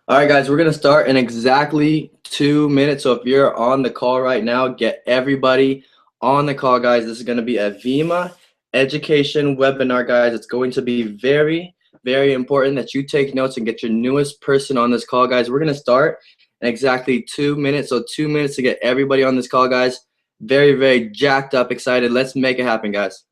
All right, guys, we're going to start in exactly 2 minutes. So if you're on the call right now, get everybody on the call, guys. This is going to be a Vemma education webinar, guys. It's going to be very, very important that you take notes and get your newest person on this call, guys. We're going to start in exactly 2 minutes. So 2 minutes to get everybody on this call, guys. Very, very jacked up, excited. Let's make it happen, guys.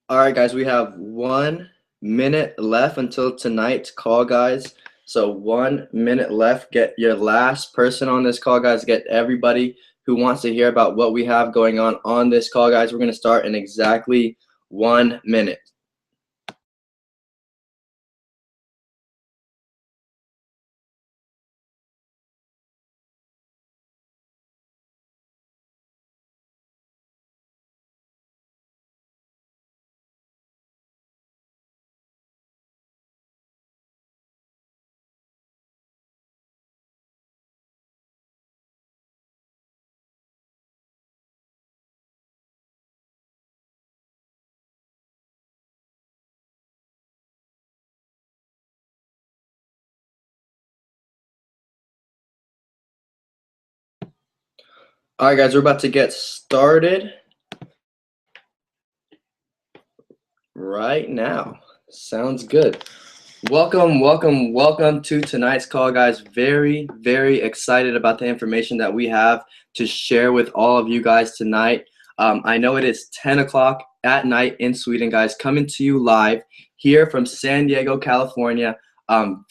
All right, guys, we have 1 minute left until tonight's call, guys. So 1 minute left. Get your last person on this call, guys. Get everybody who wants to hear about what we have going on this call, guys. We're going to start in exactly 1 minute. All right, guys, we're about to get started right now. Sounds good. Welcome to tonight's call, guys. Very, very excited about the information that we have to share with all of you guys tonight. I know it is 10 o'clock at night in Sweden, guys, coming to you live here from San Diego, California.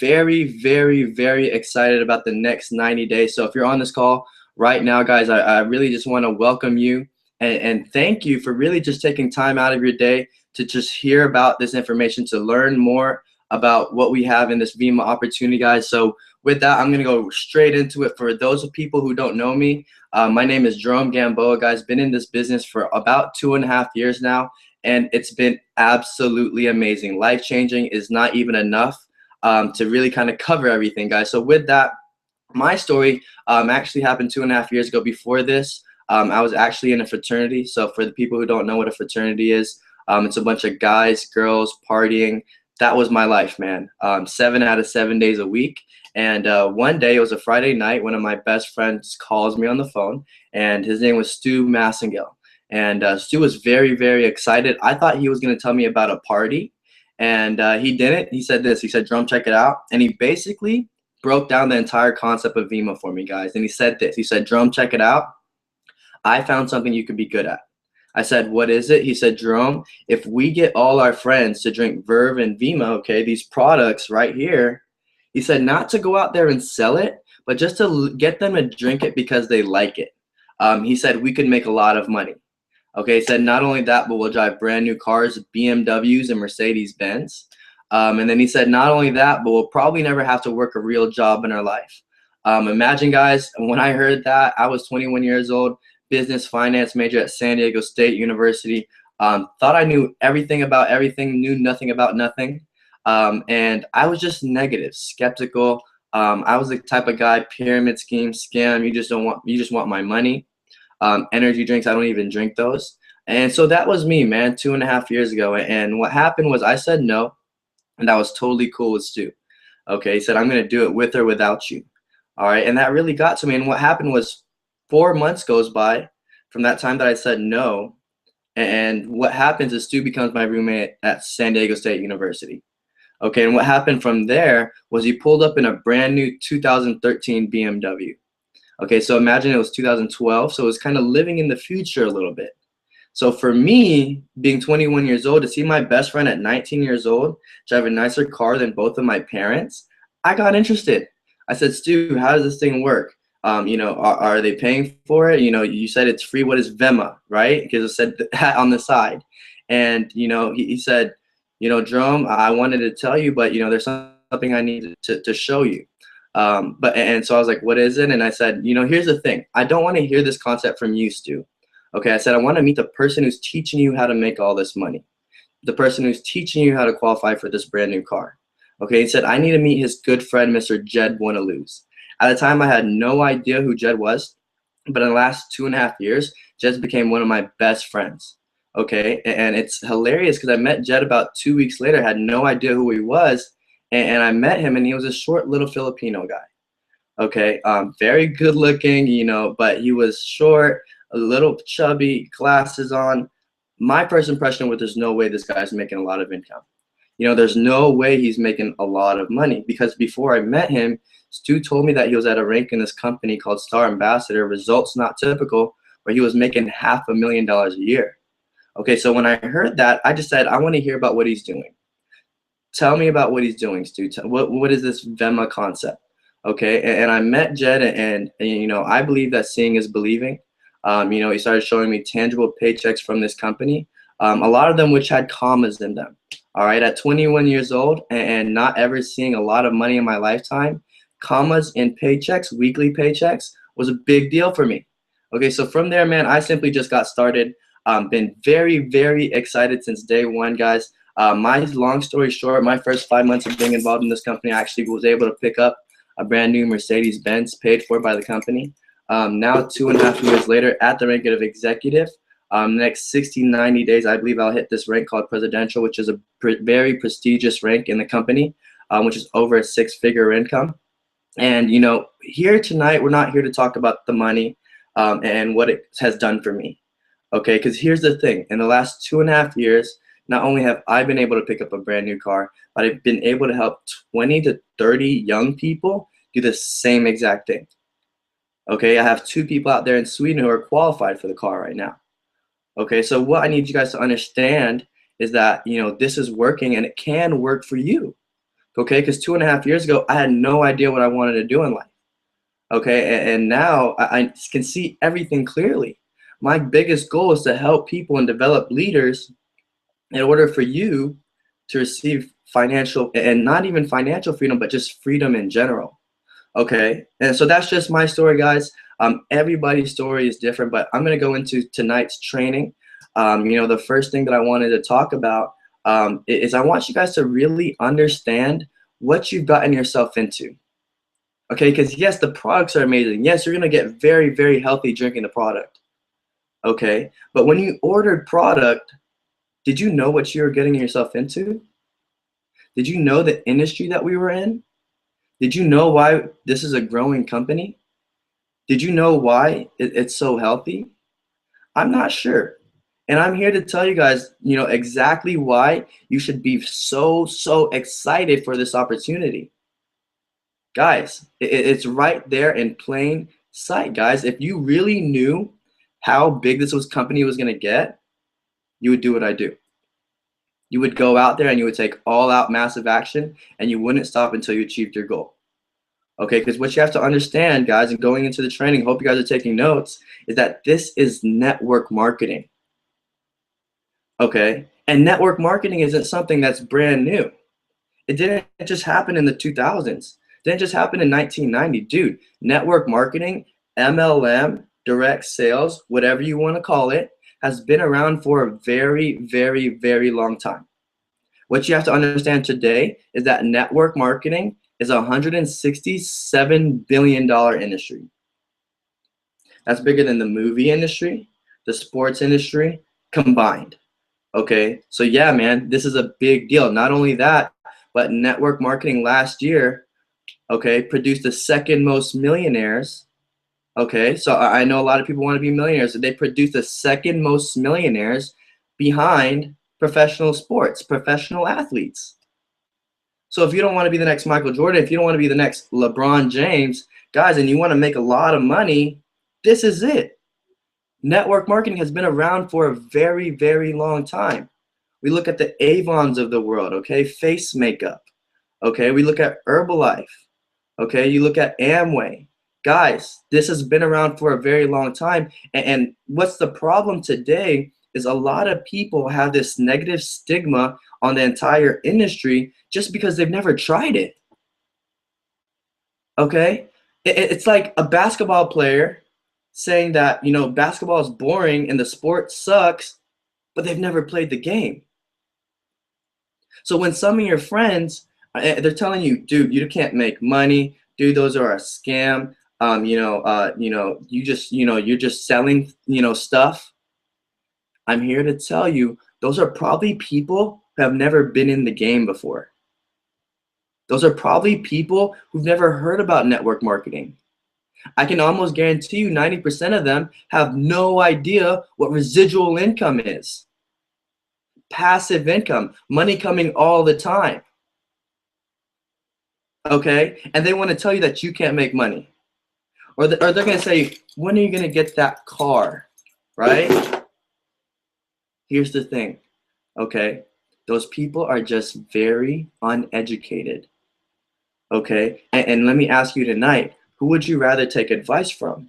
Very, very, very excited about the next 90 days. So if you're on this call right now, guys, I really just want to welcome you and thank you for really just taking time out of your day to just hear about this information, to learn more about what we have in this Vemma opportunity, guys. So with that, I'm going to go straight into it. For those of people who don't know me, my name is Jerome Gamboa, guys. Been in this business for about 2.5 years now, and it's been absolutely amazing. Life-changing is not even enough to really kind of cover everything, guys. So with that, my story actually happened 2.5 years ago. Before this, I was actually in a fraternity. So for the people who don't know what a fraternity is, it's a bunch of guys, girls partying. That was my life, man. 7 out of 7 days a week. And one day, it was a Friday night, one of my best friends calls me on the phone, and his name was Stu Massengale. And Stu was very, very excited. I thought he was going to tell me about a party, and he didn't. He said this. He said, "Drum, check it out." And he basically broke down the entire concept of Vemma for me, guys. And he said this. He said, "Drum, check it out. I found something you could be good at." I said, "What is it?" He said, "Jerome, if we get all our friends to drink Verve and Vemma, okay, these products right here," he said, "not to go out there and sell it, but just to get them to drink it because they like it." He said, "We could make a lot of money." Okay, he said, "Not only that, but we'll drive brand new cars, BMWs and Mercedes Benz." And then he said, "Not only that, but we'll probably never have to work a real job in our life." Imagine, guys, when I heard that, I was 21 years old, business finance major at San Diego State University. Thought I knew everything about everything, knew nothing about nothing. And I was just negative, skeptical. I was the type of guy, pyramid scheme, scam. You just want my money. Energy drinks, I don't even drink those. And so that was me, man, 2.5 years ago. And what happened was I said no, and I was totally cool with Stu. Okay, he said, "I'm going to do it with or without you." All right, and that really got to me. And what happened was 4 months goes by from that time that I said no. And what happens is Stu becomes my roommate at San Diego State University. Okay, and what happened from there was he pulled up in a brand new 2013 BMW. Okay, so imagine it was 2012, so it was kind of living in the future a little bit. So for me, being 21 years old, to see my best friend at 19 years old drive a nicer car than both of my parents, I got interested. I said, "Stu, how does this thing work? Are they paying for it? You said it's free. What is Vemma, right?" Because it said that on the side. And, he said, "Jerome, I wanted to tell you, but, there's something I need to show you. And so I was like, what is it? And I said, here's the thing. I don't want to hear this concept from you, Stu. Okay, I said, I want to meet the person who's teaching you how to make all this money, the person who's teaching you how to qualify for this brand new car. Okay, he said, I need to meet his good friend, Mr. Jed Buenaluz. At the time, I had no idea who Jed was, but in the last 2.5 years, Jed became one of my best friends. Okay, and it's hilarious because I met Jed about 2 weeks later, had no idea who he was, and I met him, and he was a short little Filipino guy. Okay, very good looking, but he was short, a little chubby, glasses on. My first impression was there's no way this guy's making a lot of income. There's no way he's making a lot of money, because before I met him, Stu told me that he was at a rank in this company called Star Ambassador, results not typical, where he was making $500,000 a year. Okay, so when I heard that, I just said, I want to hear about what he's doing. Tell me about what he's doing, Stu. What is this Vemma concept? Okay, and I met Jed, and I believe that seeing is believing. He started showing me tangible paychecks from this company, a lot of them which had commas in them. All right, at 21 years old and not ever seeing a lot of money in my lifetime, commas in paychecks, weekly paychecks, was a big deal for me. Okay, so from there, man, I simply just got started. Been very, very excited since day one, guys. My long story short, my first 5 months of being involved in this company, I actually was able to pick up a brand new Mercedes-Benz paid for by the company. Now 2.5 years later, at the rank of executive, next 60, 90 days, I believe I'll hit this rank called presidential, which is a very prestigious rank in the company, which is over a 6-figure income. And, here tonight, we're not here to talk about the money and what it has done for me. Okay, because here's the thing. In the last 2.5 years, not only have I been able to pick up a brand new car, but I've been able to help 20 to 30 young people do the same exact thing. Okay, I have 2 people out there in Sweden who are qualified for the car right now. Okay, so what I need you guys to understand is that, this is working and it can work for you. Okay, because 2.5 years ago, I had no idea what I wanted to do in life. Okay, and now I can see everything clearly. My biggest goal is to help people and develop leaders in order for you to receive financial, and not even financial freedom, but just freedom in general. Okay, and so that's just my story, guys. Everybody's story is different, but I'm going to go into tonight's training. The first thing that I wanted to talk about is I want you guys to really understand what you've gotten yourself into. Okay, because yes, the products are amazing. Yes, you're going to get very, very healthy drinking the product. Okay, but when you ordered product, did you know what you were getting yourself into? Did you know the industry that we were in? Did you know why this is a growing company? Did you know why it's so healthy? I'm not sure. And I'm here to tell you guys, exactly why you should be so excited for this opportunity. Guys, it's right there in plain sight, guys. If you really knew how big this company was going to get, you would do what I do. You would go out there and you would take all out massive action, and you wouldn't stop until you achieved your goal. Okay, because what you have to understand, guys, and going into the training, hope you guys are taking notes, is that this is network marketing. Okay, and network marketing isn't something that's brand new. It didn't just happen in the 2000s. It didn't just happen in 1990. Dude, network marketing, MLM, direct sales, whatever you want to call it, has been around for a very, very, very long time. What you have to understand today is that network marketing is a $167 billion industry. That's bigger than the movie industry, the sports industry combined. Okay, so yeah, man, this is a big deal. Not only that, but network marketing last year, okay, produced the second most millionaires. Okay, so I know a lot of people want to be millionaires. They produced the second most millionaires behind professional sports, professional athletes. So if you don't want to be the next Michael Jordan, if you don't want to be the next LeBron James, guys, and you want to make a lot of money, this is it. Network marketing has been around for a very, very long time. We look at the Avons of the world, okay, face makeup. Okay, we look at Herbalife. Okay, you look at Amway. Guys, this has been around for a very long time. And what's the problem today is a lot of people have this negative stigma on the entire industry just because they've never tried it. Okay? It's like a basketball player saying that, basketball is boring and the sport sucks, but they've never played the game. So when some of your friends, they're telling you, dude, you can't make money, dude, those are a scam. You're just selling, stuff. I'm here to tell you, those are probably people who have never been in the game before. Those are probably people who've never heard about network marketing. I can almost guarantee you 90% of them have no idea what residual income is. Passive income, money coming all the time. Okay? And they want to tell you that you can't make money. Or they're going to say, when are you going to get that car? Right? Here's the thing. Okay? Those people are just very uneducated. Okay? And let me ask you tonight, who would you rather take advice from?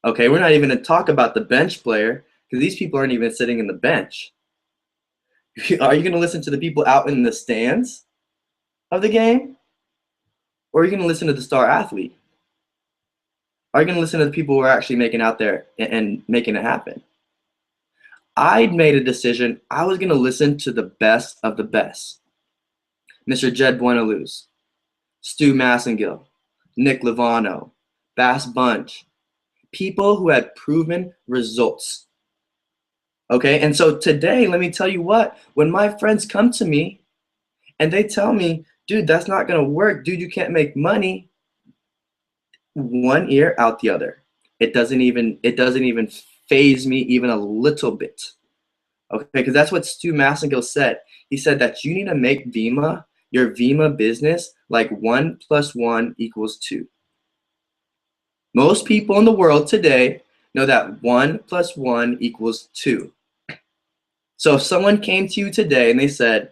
Okay, we're not even going to talk about the bench player because these people aren't even sitting in the bench. Are you going to listen to the people out in the stands of the game? Or are you going to listen to the star athlete? Are you going to listen to the people who are actually making out there and making it happen? I'd made a decision. I was going to listen to the best of the best. Mr. Jed Buenaluz, Stu Massengill, Nick Livano, Bass Bunch, people who had proven results. Okay, and so today, let me tell you what, when my friends come to me and they tell me, dude, that's not gonna work, dude, you can't make money, one ear out the other. It doesn't even phase me even a little bit. Okay, because that's what Stu Massengill said. He said that you need to make Vemma, your Vemma business, like 1 + 1 = 2. Most people in the world today know that 1 + 1 = 2. So if someone came to you today and they said,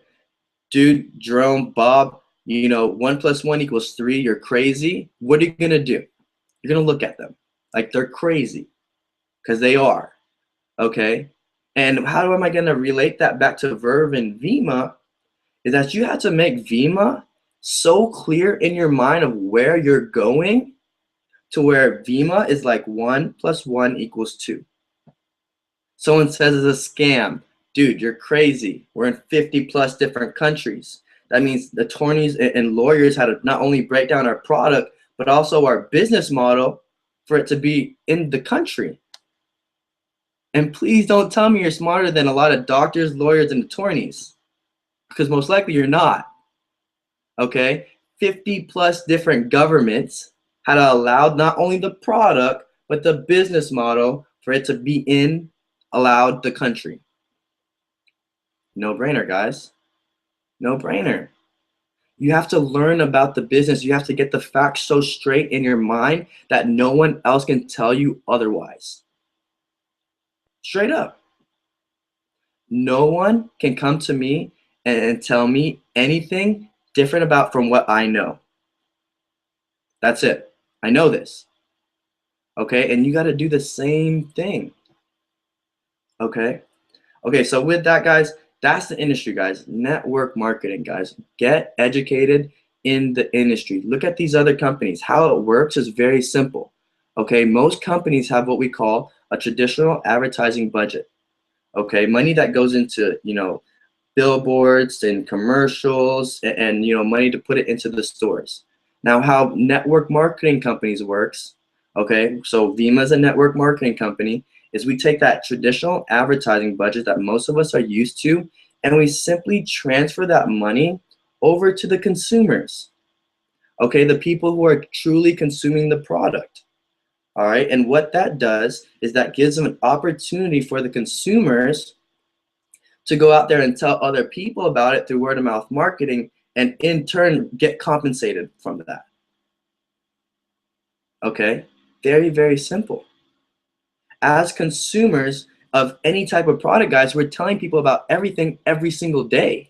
dude, Jerome, Bob, 1 + 1 = 3, you're crazy, what are you going to do? You're going to look at them like they're crazy, because they are. Okay? And how am I going to relate that back to Verve and Vemma? Is that you have to make Vemma so clear in your mind of where you're going to where Vemma is like 1 + 1 = 2. Someone says it's a scam. Dude, you're crazy. We're in 50+ different countries. That means the attorneys and lawyers had to not only break down our product, but also our business model for it to be in the country. And please don't tell me you're smarter than a lot of doctors, lawyers, and attorneys, because most likely you're not. Okay? 50+ different governments had allowed not only the product, but the business model for it to be allowed the country. No brainer, guys. No brainer. You have to learn about the business. You have to get the facts so straight in your mind that no one else can tell you otherwise. Straight up. No one can come to me and tell me anything different from what I know. That's it. I know this. Okay, and you got to do the same thing. Okay. Okay, so with that, guys, that's the industry, guys. Network marketing, guys. Get educated in the industry. Look at these other companies. How it works is very simple. Okay, most companies have what we call a traditional advertising budget. Okay, money that goes into, billboards and commercials and money to put it into the stores. Now, how network marketing companies works, okay, so Vemma is a network marketing company, is we take that traditional advertising budget that most of us are used to, and we simply transfer that money over to the consumers, okay, the people who are truly consuming the product. All right, and what that does is that gives them an opportunity for the consumers to go out there and tell other people about it through word of mouth marketing, and in turn get compensated from that. Okay, very, very simple. As consumers of any type of product, guys, we're telling people about everything every single day.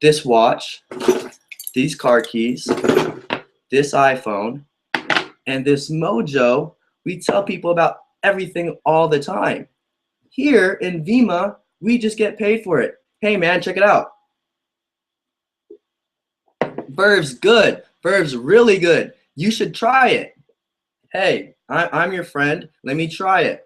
This watch, these car keys, this iPhone, and this mojo, we tell people about everything all the time. Here in Vemma, we just get paid for it. Hey man, check it out. Verve's good. Verb's really good. You should try it. Hey, I'm your friend. Let me try it.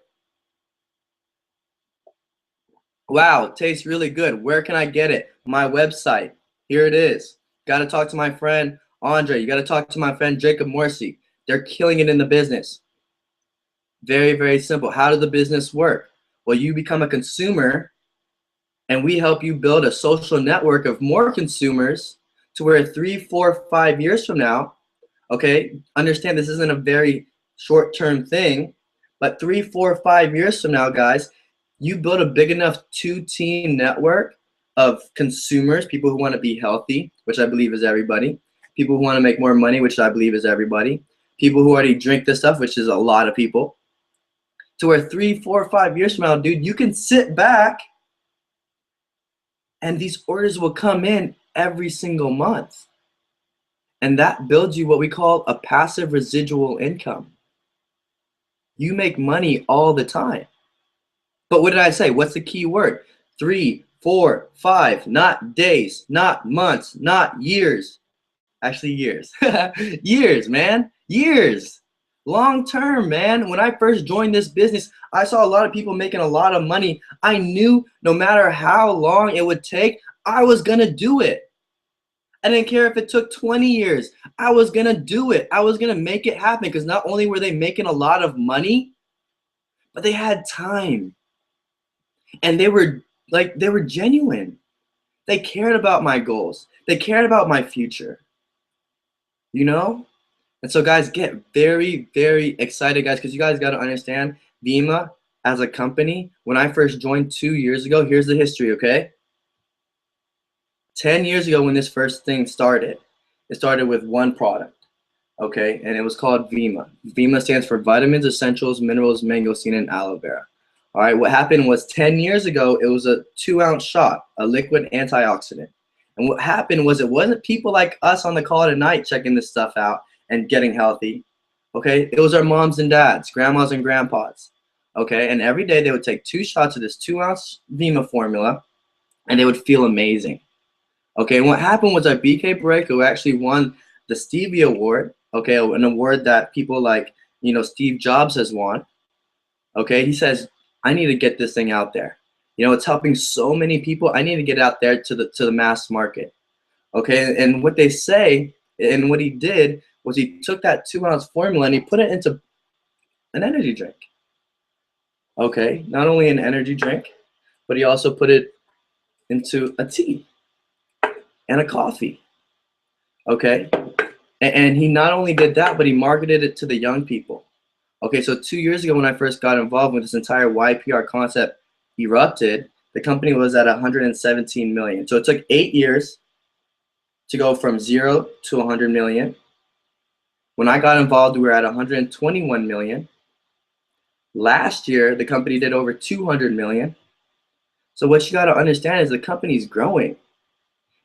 Wow, it tastes really good. Where can I get it? My website. Here it is. Got to talk to my friend Andre. You got to talk to my friend Jacob Morsi. They're killing it in the business. Very, very simple. How does the business work? Well, you become a consumer and we help you build a social network of more consumers to where 3, 4, 5 years from now, okay, understand this isn't a very short-term thing, but 3, 4, 5 years from now, guys, you build a big enough two-team network of consumers, people who want to be healthy, which I believe is everybody, people who want to make more money, which I believe is everybody, people who already drink this stuff, which is a lot of people, to where 3, 4, 5 years from now, dude, you can sit back and these orders will come in every single month. And that builds you what we call a passive residual income. You make money all the time. But what did I say? What's the key word? 3, 4, 5, not days, not months, not years. Actually, years. Years, man. Years. Long term, man. When I first joined this business, I saw a lot of people making a lot of money. I knew no matter how long it would take, I was going to do it. I didn't care if it took 20 years. I was going to do it. I was going to make it happen because not only were they making a lot of money, but they had time. And they were genuine. They cared about my goals. They cared about my future. You know? And so guys, get very, very excited, guys, because you guys got to understand Vemma as a company, when I first joined 2 years ago, here's the history, okay? 10 years ago when this first thing started, it started with one product, okay? And it was called Vemma. Vemma stands for Vitamins, Essentials, Minerals, Mangosteen, and Aloe Vera. All right, what happened was 10 years ago, it was a 2-ounce shot, a liquid antioxidant. And what happened was it wasn't people like us on the call tonight checking this stuff out and getting healthy, okay? It was our moms and dads, grandmas and grandpas, okay? And every day they would take 2 shots of this 2-ounce Vemma formula and they would feel amazing. Okay, and what happened was our BK Break, who actually won the Stevie Award, okay, an award that people like, you know, Steve Jobs has won, okay, he says, I need to get this thing out there. You know, it's helping so many people. I need to get it out there to the mass market, okay, and what they say, and what he did was he took that 2-ounce formula and he put it into an energy drink, okay, not only an energy drink, but he also put it into a tea and a coffee, okay? And he not only did that, but he marketed it to the young people. Okay, so 2 years ago when I first got involved with this entire YPR concept erupted, the company was at 117 million. So it took 8 years to go from 0 to 100 million. When I got involved, we were at 121 million. Last year, the company did over 200 million. So what you got to understand is the company's growing.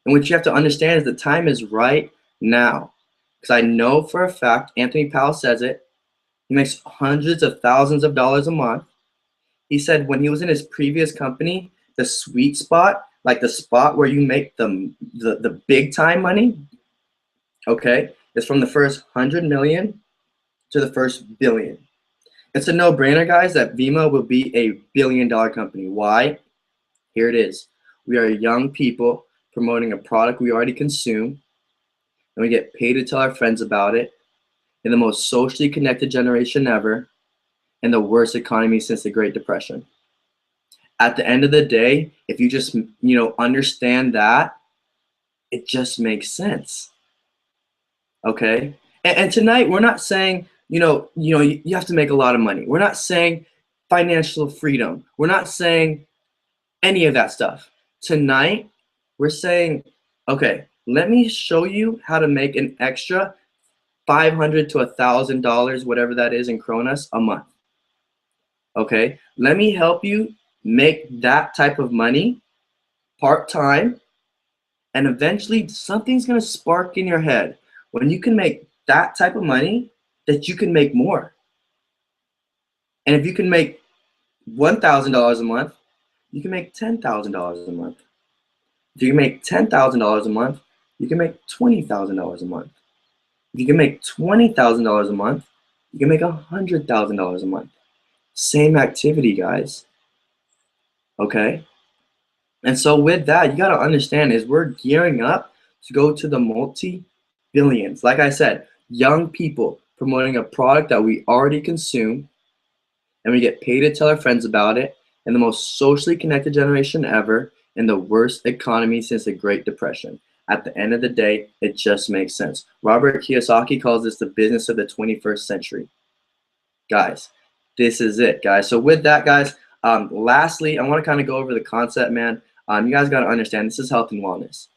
And what you have to understand is the time is right now. Because I know for a fact, Anthony Powell says it, he makes hundreds of thousands of dollars a month. He said when he was in his previous company, the sweet spot, like the spot where you make the big time money, okay, is from the first 100 million to the first billion. It's a no-brainer, guys, that Vemma will be a billion-dollar company. Why? Here it is. We are young people promoting a product we already consume, and we get paid to tell our friends about it in the most socially connected generation ever and the worst economy since the Great Depression. At the end of the day, if you just, you know, understand that, it just makes sense. Okay? And tonight we're not saying, you have to make a lot of money. We're not saying financial freedom. We're not saying any of that stuff. Tonight, we're saying, okay, let me show you how to make an extra $500 to $1,000, whatever that is in kronas, a month. Okay, let me help you make that type of money part-time, and eventually something's going to spark in your head when you can make that type of money that you can make more. And if you can make $1,000 a month, you can make $10,000 a month. If you can make $10,000 a month, you can make $20,000 a month. If you can make $20,000 a month, you can make $100,000 a month. Same activity, guys. Okay? And so with that, you got to understand is we're gearing up to go to the multi-billions. Like I said, young people promoting a product that we already consume, and we get paid to tell our friends about it, and the most socially connected generation ever, and the worst economy since the Great Depression. At the end of the day, it just makes sense. Robert Kiyosaki calls this the business of the 21st century. Guys, this is it, guys. So with that, guys, lastly, I want to kind of go over the concept, man. You guys got to understand this is health and wellness.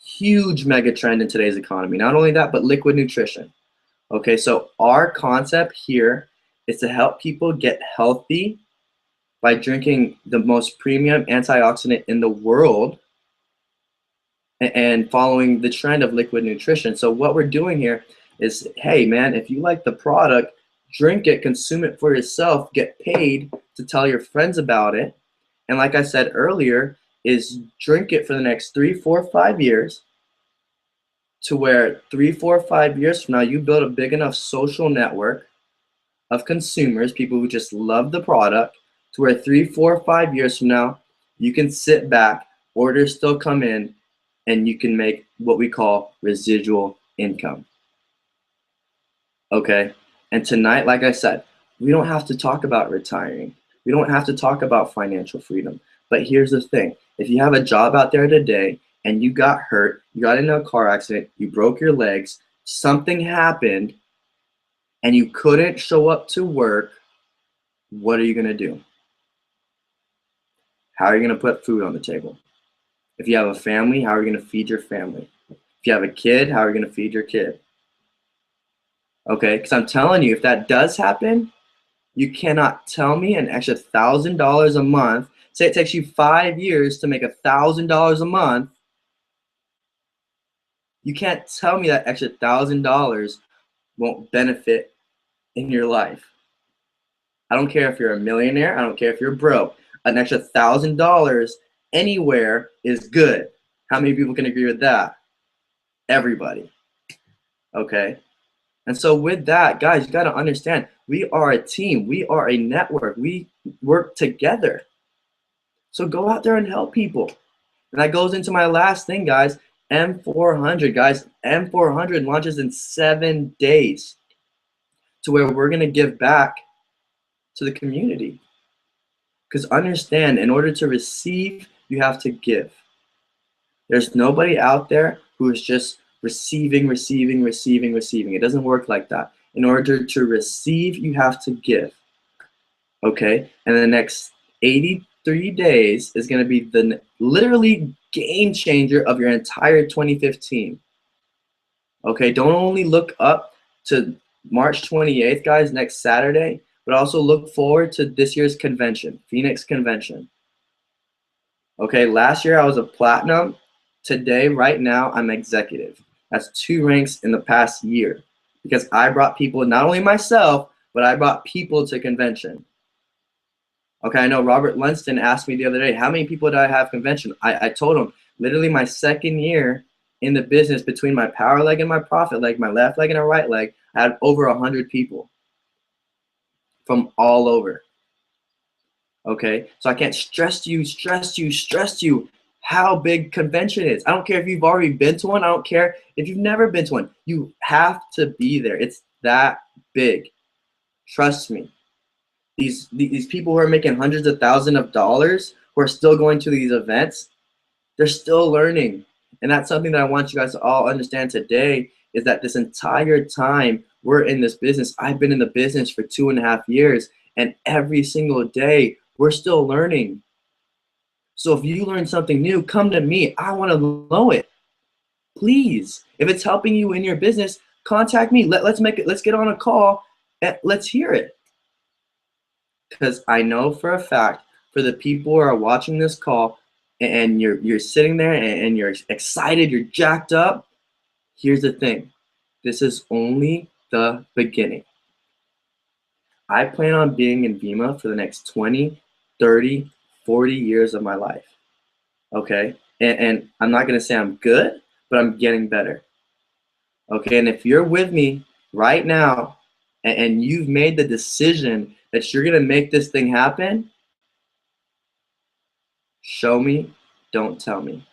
Huge mega trend in today's economy. Not only that, but liquid nutrition. Okay, so our concept here is to help people get healthy by drinking the most premium antioxidant in the world and following the trend of liquid nutrition. So what we're doing here is, hey man, if you like the product, drink it, consume it for yourself, get paid to tell your friends about it. And like I said earlier, is drink it for the next 3, 4, 5 years, to where 3, 4, 5 years from now, you build a big enough social network of consumers, people who just love the product, to where 3, 4, 5 years from now, you can sit back, orders still come in, and you can make what we call residual income. Okay? And tonight, like I said, we don't have to talk about retiring. We don't have to talk about financial freedom. But here's the thing. If you have a job out there today and you got hurt, you got into a car accident, you broke your legs, something happened, and you couldn't show up to work, what are you going to do? How are you going to put food on the table? If you have a family, how are you going to feed your family? If you have a kid, how are you going to feed your kid? Okay, because I'm telling you, if that does happen, you cannot tell me an extra $1,000 a month. Say it takes you 5 years to make $1,000 a month. You can't tell me that extra $1,000 won't benefit in your life. I don't care if you're a millionaire. I don't care if you're broke. An extra $1,000 anywhere is good. How many people can agree with that? Everybody. Okay. And so with that, guys, you got to understand, we are a team. We are a network. We work together. So go out there and help people. And that goes into my last thing, guys. M400, guys. M400 launches in 7 days, to where we're going to give back to the community. Because understand, in order to receive, you have to give. There's nobody out there who is just receiving. It doesn't work like that. In order to receive, you have to give. Okay? And the next 83 days is going to be the literally game changer of your entire 2015. Okay? Don't only look up to March 28th, guys, next Saturday, but also look forward to this year's convention, Phoenix Convention. Okay? Last year I was a platinum. Today, right now, I'm executive. That's 2 ranks in the past year, because I brought people, not only myself, but I brought people to convention. Okay, I know Robert Lunston asked me the other day, how many people did I have convention? I told him, literally my 2nd year in the business, between my power leg and my profit leg, my left leg and a right leg, I had over 100 people from all over. Okay, so I can't stress you how big convention is. I don't care if you've already been to one. I don't care if you've never been to one. You have to be there. It's that big. Trust me. These people who are making hundreds of thousands of dollars, who are still going to these events, they're still learning. And that's something that I want you guys to all understand today, is that this entire time we're in this business, I've been in the business for 2.5 years, and every single day we're still learning. So if you learn something new, come to me. I want to know it. Please. If it's helping you in your business, contact me. Let's get on a call and let's hear it. Because I know for a fact, for the people who are watching this call and you're sitting there and you're excited, you're jacked up, here's the thing. This is only the beginning. I plan on being in Vemma for the next 20, 30, 40 years of my life. Okay? And I'm not going to say I'm good, but I'm getting better. Okay, and if you're with me right now and you've made the decision that you're gonna make this thing happen, show me, don't tell me.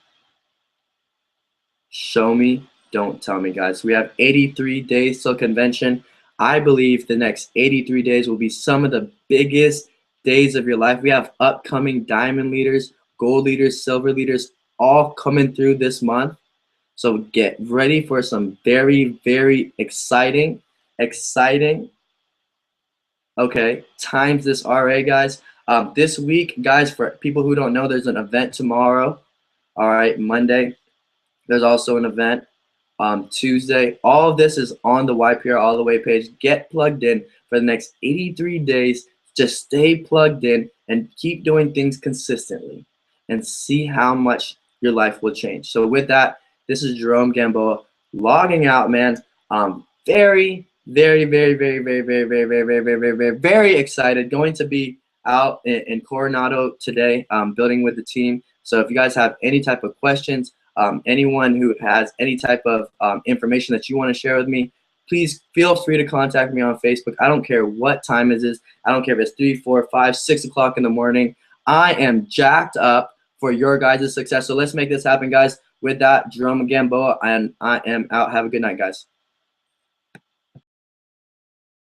Show me, don't tell me, guys. We have 83 days till convention. I believe the next 83 days will be some of the biggest days of your life. We have upcoming diamond leaders, gold leaders, silver leaders, all coming through this month. So get ready for some very, very exciting, okay, times this RA, guys. This week, guys, for people who don't know, there's an event tomorrow. All right, Monday. There's also an event Tuesday. All of this is on the YPR All the Way page. Get plugged in for the next 83 days. Just stay plugged in and keep doing things consistently and see how much your life will change. So with that, this is Jerome Gamboa logging out, man. Very excited. Going to be out in Coronado today, building with the team. So if you guys have any type of questions, anyone who has any type of information that you want to share with me, please feel free to contact me on Facebook. I don't care what time it is. I don't care if it's 3, 4, 5, 6 o'clock in the morning. I am jacked up for your guys' success. So let's make this happen, guys. With that, Jerome Gamboa, and I am out. Have a good night, guys.